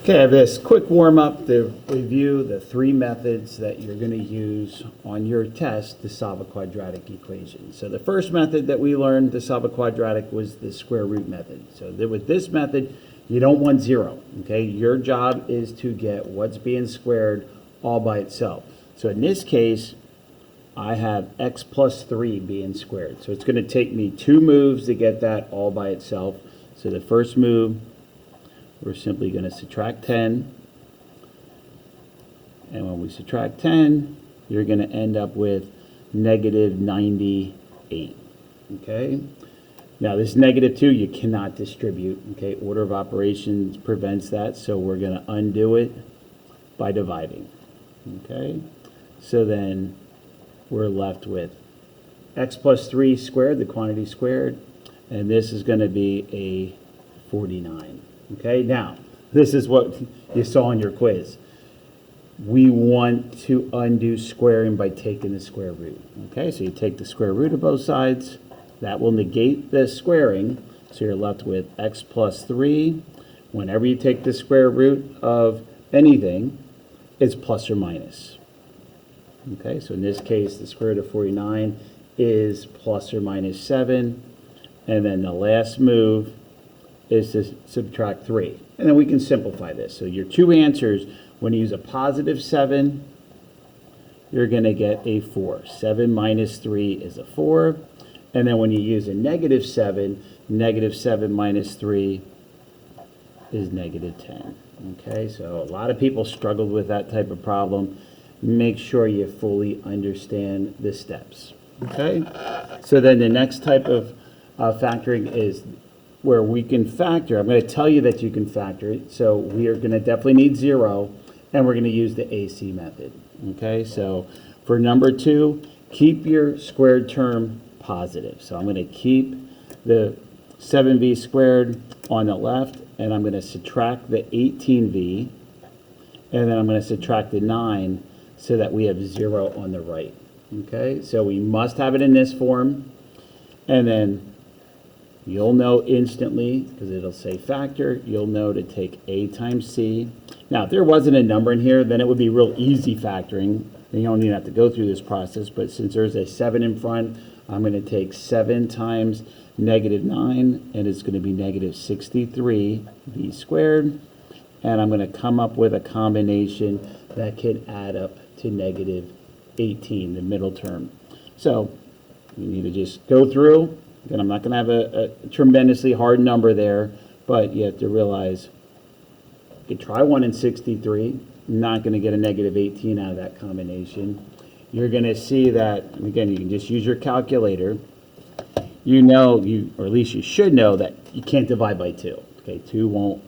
Okay, I have this quick warm-up to review the three methods that you're going to use on your test to solve a quadratic equation. So the first method that we learned to solve a quadratic was the square root method. So with this method, you don't want zero, okay? Your job is to get what's being squared all by itself. So in this case, I have x plus 3 being squared. So it's going to take me 2 moves to get that all by itself. So the first move, we're simply going to subtract 10. And when we subtract 10, you're going to end up with negative 98. Okay? Now this negative 2, you cannot distribute. Okay? Order of operations prevents that, so we're going to undo it by dividing. Okay? So then we're left with x plus 3 squared, the quantity squared, and this is going to be a 49. Okay, now, this is what you saw in your quiz. We want to undo squaring by taking the square root. Okay, so you take the square root of both sides. That will negate the squaring, so you're left with x plus 3. Whenever you take the square root of anything, it's plus or minus. Okay, so in this case, the square root of 49 is plus or minus 7. And then the last move is to subtract 3. And then we can simplify this. So your two answers, when you use a positive 7, you're going to get a 4. 7 minus 3 is a 4. And then when you use a negative 7 minus 3 is negative 10. Okay, so a lot of people struggled with that type of problem. Make sure you fully understand the steps. Okay, so then the next type of factoring is where we can factor. I'm going to tell you that you can factor it. So we are going to definitely need 0, and we're going to use the AC method. Okay, so for number 2, keep your squared term positive. So I'm going to keep the 7v squared on the left, and I'm going to subtract the 18v, and then I'm going to subtract the 9 so that we have 0 on the right. Okay, so we must have it in this form, and then you'll know instantly, because it'll say factor, you'll know to take a times c. Now, if there wasn't a number in here, then it would be real easy factoring, and you don't even have to go through this process, but since there's a 7 in front, I'm going to take 7 times negative 9, and it's going to be negative 63 v squared, and I'm going to come up with a combination that can add up to negative 18, the middle term. So you need to just go through. Again, I'm not going to have a tremendously hard number there, but you have to realize you could try 1 in 63, not going to get a negative 18 out of that combination. You're going to see that, and again, you can just use your calculator. You know, or at least you should know that you can't divide by 2. Okay, 2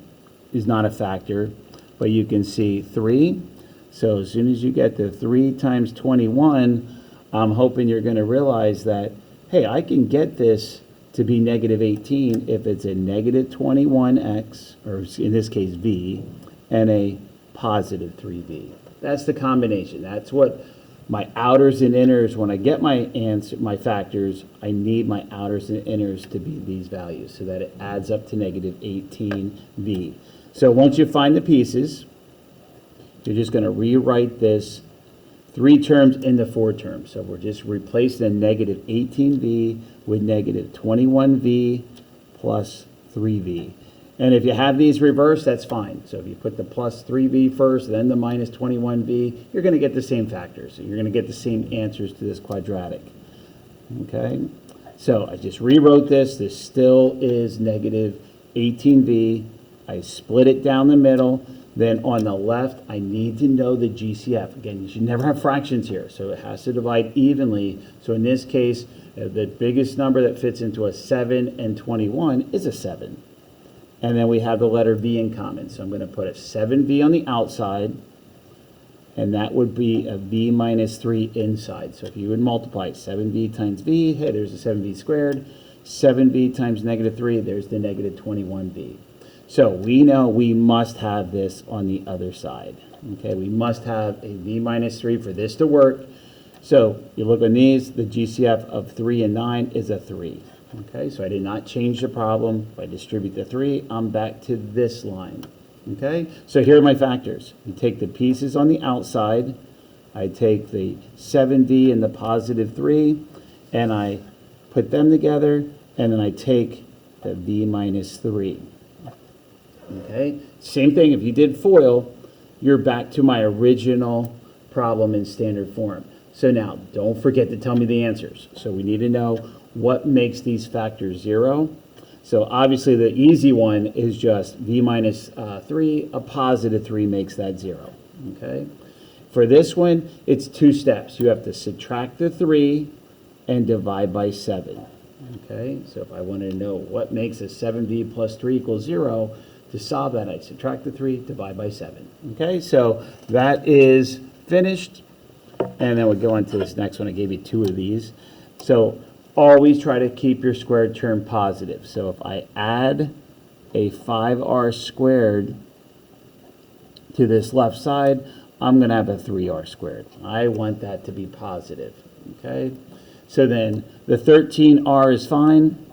is not a factor, but you can see 3. So as soon as you get to 3 times 21, I'm hoping you're going to realize that, hey, I can get this to be negative 18 if it's a negative 21x, or in this case v, and a positive 3v. That's the combination. That's what my outers and inners, when I get my factors, I need my outers and inners to be these values so that it adds up to negative 18v. So once you find the pieces, you're just going to rewrite this 3 terms into 4 terms. So we're just replacing the negative 18v with negative 21v plus 3v. And if you have these reversed, that's fine. So if you put the plus 3v first, then the minus 21v, you're going to get the same factors. So you're going to get the same answers to this quadratic. Okay? So I just rewrote this. This still is negative 18v. I split it down the middle. Then on the left, I need to know the GCF. Again, you should never have fractions here, so it has to divide evenly. So in this case, the biggest number that fits into a 7 and 21 is a 7. And then we have the letter v in common. So I'm going to put a 7v on the outside, and that would be a v minus 3 inside. So if you would multiply 7v times v, hey, there's a 7v squared. 7v times negative 3, there's the negative 21v. So we know we must have this on the other side. Okay, we must have a v minus 3 for this to work. So you look on these, the GCF of 3 and 9 is a 3. Okay, so I did not change the problem. If I distribute the 3, I'm back to this line. Okay, so here are my factors. You take the pieces on the outside, I take the 7v and the positive 3, and I put them together, and then I take the v minus 3. Okay, same thing, if you did FOIL, you're back to my original problem in standard form. So now, don't forget to tell me the answers. So we need to know what makes these factors 0. So obviously the easy one is just v minus 3, a positive 3 makes that 0. Okay. For this one, it's 2 steps. You have to subtract the 3 and divide by 7. Okay, so if I wanted to know what makes a 7v plus 3 equals 0, to solve that, I subtract the 3, divide by 7. Okay, so that is finished. And then we'll go on to this next one. I gave you 2 of these. So always try to keep your squared term positive. So if I add a 5r squared to this left side, I'm going to have a 3r squared. I want that to be positive. Okay, so then the 13r is fine.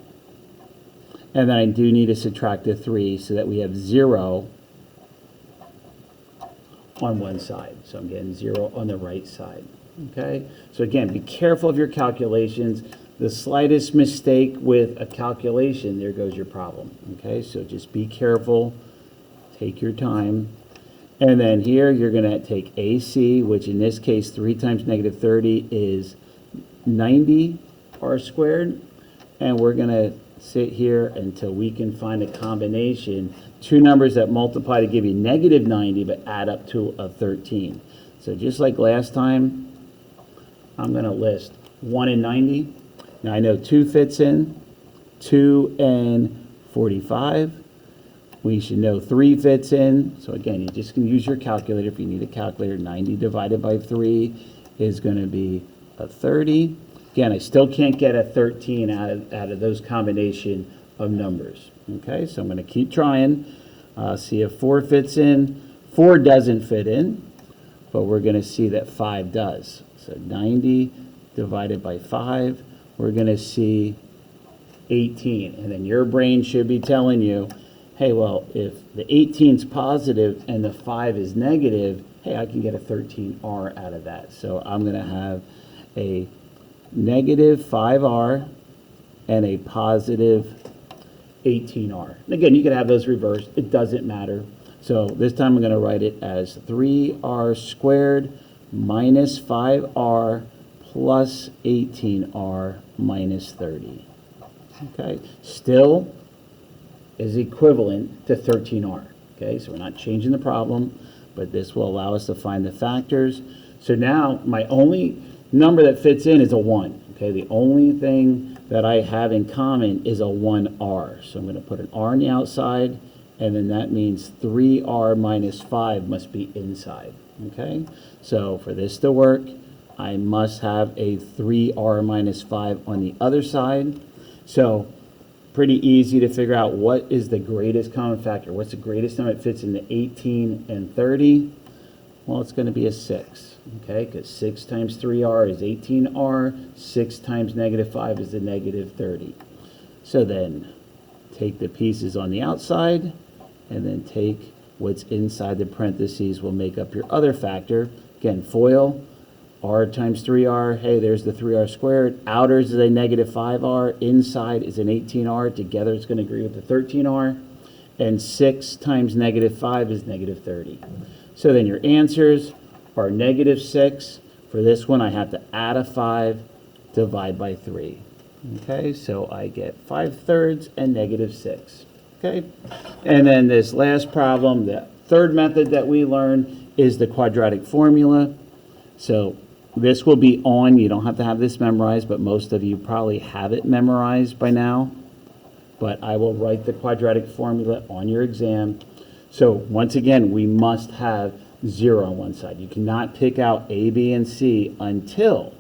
And then I do need to subtract the 3 so that we have 0 on one side. So I'm getting 0 on the right side. Okay? So again, be careful of your calculations. The slightest mistake with a calculation, there goes your problem. Okay? So just be careful. Take your time. And then here you're going to take AC, which in this case 3 times negative 30 is 90 r squared. And we're going to sit here until we can find a combination, 2 numbers that multiply to give you negative 90 but add up to a 13. So just like last time, I'm going to list 1 and 90. Now I know 2 fits in, 2 and 45. We should know 3 fits in. So again, you just can use your calculator if you need a calculator. 90 divided by 3 is going to be a 30. Again, I still can't get a 13 out of those combination of numbers. Okay, so I'm going to keep trying. See if 4 fits in. 4 doesn't fit in, but we're going to see that 5 does. So 90 divided by 5, we're going to see 18. And then your brain should be telling you, hey, well, if the 18 is positive and the 5 is negative, hey, I can get a 13r out of that. So I'm going to have a negative 5r and a positive 18r. And again, you can have those reversed. It doesn't matter. So this time I'm going to write it as 3r squared minus 5r plus 18r minus 30. Okay, still is equivalent to 13r. Okay, so we're not changing the problem, but this will allow us to find the factors. So now my only number that fits in is a 1. Okay, the only thing that I have in common is a 1r. So I'm going to put an r on the outside, and then that means 3r minus 5 must be inside. Okay, so for this to work, I must have a 3r minus 5 on the other side. So pretty easy to figure out what is the greatest common factor. What's the greatest number that fits into 18 and 30? Well, it's going to be a 6. Okay, because 6 times 3r is 18r, 6 times negative 5 is the negative 30. So then take the pieces on the outside, and then take what's inside the parentheses will make up your other factor. Again, FOIL, r times 3r, hey, there's the 3r squared. Outers is a negative 5r, inside is an 18r. Together it's going to agree with the 13r. And 6 times negative 5 is negative 30. So then your answers are negative 6. For this one, I have to add a 5, divide by 3. Okay, so I get 5/3 and negative 6. Okay, and then this last problem, the third method that we learned is the quadratic formula. So this will be on, you don't have to have this memorized, but most of you probably have it memorized by now. But I will write the quadratic formula on your exam. So once again, we must have 0 on one side. You cannot pick out A, B, and C until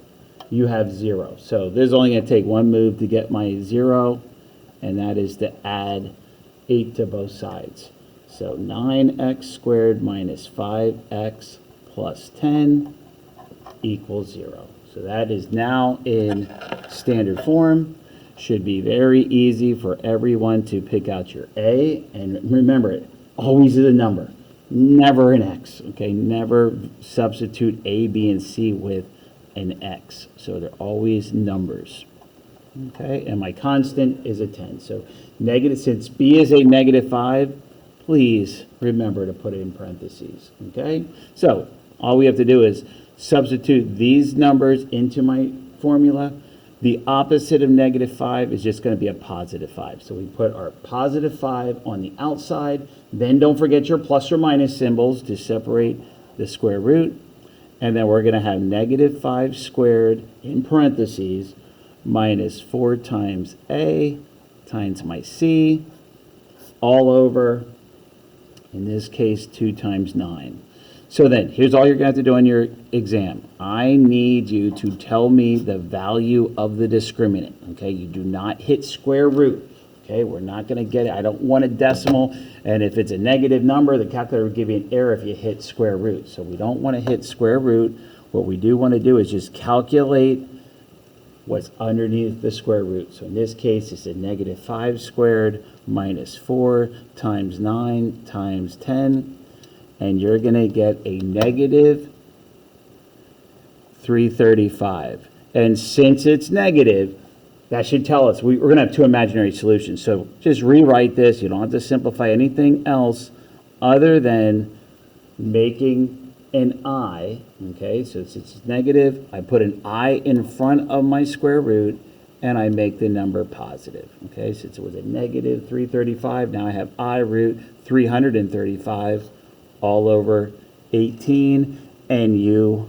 you have 0. So this is only going to take one move to get my 0, and that is to add 8 to both sides. So 9x squared minus 5x plus 10 equals 0. So that is now in standard form. Should be very easy for everyone to pick out your A. And remember, always is a number, never an x, okay? Never substitute a, b, and c with an x. So they're always numbers, okay? And my constant is a 10. So negative, since b is a -5, please remember to put it in parentheses, okay? So all we have to do is substitute these numbers into my formula. The opposite of -5 is just going to be a +5. So we put our +5 on the outside. Then don't forget your plus or minus symbols to separate the square root. And then we're going to have -5 squared in parentheses minus 4 times a times my c all over, in this case, 2 times 9. So then, here's all you're going to have to do on your exam. I need you to tell me the value of the discriminant, okay? You do not hit square root, okay? We're not going to get it. I don't want a decimal, and if it's a negative number, the calculator will give you an error if you hit square root. So we don't want to hit square root. What we do want to do is just calculate what's underneath the square root. So in this case, it's a -5 squared minus 4 times 9 times 10. And you're going to get a -335. And since it's negative, that should tell us we're going to have two imaginary solutions. So just rewrite this. You don't have to simplify anything else other than making an I. Okay, so since it's negative, I put an I in front of my square root, and I make the number positive. Okay, since it was a -335, now I have I root 335 all over 18, and you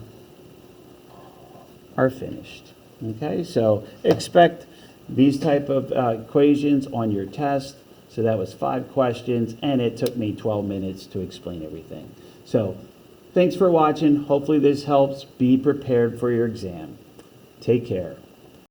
are finished. Okay, so expect these type of equations on your test. So that was 5 questions, and it took me 12 minutes to explain everything. So thanks for watching. Hopefully this helps. Be prepared for your exam. Take care.